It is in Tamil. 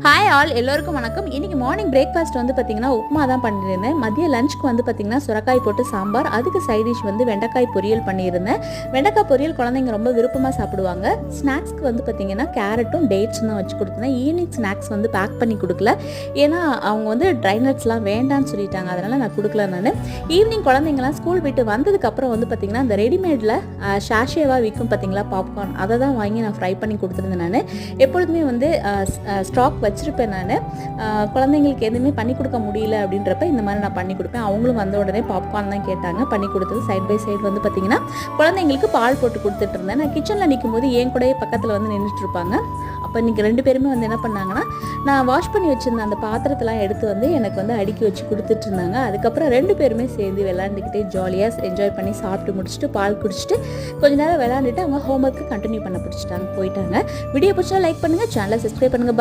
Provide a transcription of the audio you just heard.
ஹாய் ஆல் எல்லோருக்கும் வணக்கம். இன்றைக்கி மார்னிங் பிரேக்ஃபாஸ்ட் வந்து பார்த்திங்கன்னா உப்புமா தான் பண்ணியிருந்தேன். மதிய லஞ்சுக்கு வந்து பார்த்திங்கன்னா சுரக்காய் போட்டு சாம்பார், அதுக்கு சைட் டிஷ் வந்து வெண்டைக்காய் பொரியல் பண்ணியிருந்தேன். வெண்டைக்காய் பொரியல் குழந்தைங்க ரொம்ப விருப்பமாக சாப்பிடுவாங்க. ஸ்நாக்ஸ்க்கு வந்து பார்த்திங்கன்னா கேரட்டும் டேட்ஸும் தான் வச்சு கொடுத்தேன். ஈவினிங் ஸ்நாக்ஸ் வந்து பேக் பண்ணி கொடுக்கல, ஏன்னா அவங்க வந்து ட்ரை நட்ஸ்லாம் வேண்டான்னு சொல்லிட்டாங்க. அதனால் நான் கொடுக்கல. நான் ஈவினிங் குழந்தைங்கலாம் ஸ்கூல் விட்டு வந்ததுக்கப்புறம் வந்து பார்த்திங்கன்னா அந்த ரெடிமேடில் ஷாஷேவாக விற்கும் பார்த்திங்களா பாப்கார்ன், அதை தான் வாங்கி நான் ஃப்ரை பண்ணி கொடுத்துருந்தேன். நான் எப்பொழுதுமே வந்து ஸ்டாக் வச்சுருப்பேன். நான் குழந்தைங்களுக்கு எதுவுமே பண்ணி கொடுக்க முடியல அப்படின்றப்ப இந்த மாதிரி நான் பண்ணி கொடுப்பேன். அவங்களும் வந்த உடனே பாப்கார்ன் தான் கேட்டாங்க. பண்ணி கொடுத்தது சைட் பை சைடு வந்து பார்த்திங்கன்னா குழந்தைங்களுக்கு பால் போட்டு கொடுத்துட்டு இருந்தேன். நான் கிச்சனில் நிற்கும் போது என் கூடயே பக்கத்தில் வந்து நின்றுட்டு இருப்பாங்க. அப்போ இன்றைக்கி 2 பேருமே வந்து என்ன பண்ணாங்கன்னா, நான் வாஷ் பண்ணி வச்சுருந்த அந்த பாத்திரத்தெலாம் எடுத்து வந்து எனக்கு வந்து அடுக்கி வச்சு கொடுத்துட்டு இருந்தாங்க. அதுக்கப்புறம் 2 பேருமே சேர்ந்து விளாண்டுக்கிட்டே ஜாலியாக என்ஜாய் பண்ணி சாப்பிட்டு முடிச்சுட்டு பால் குடிச்சிட்டு கொஞ்ச நேரம் விளாண்டுட்டு அவங்க ஹோம்ஒர்க்கு கண்டினியூ பண்ண போயிட்டாங்க. வீடியோ பிடிச்சா லைக் பண்ணுங்கள், சேனலை சப்ஸ்கிரைப் பண்ணுங்கள்.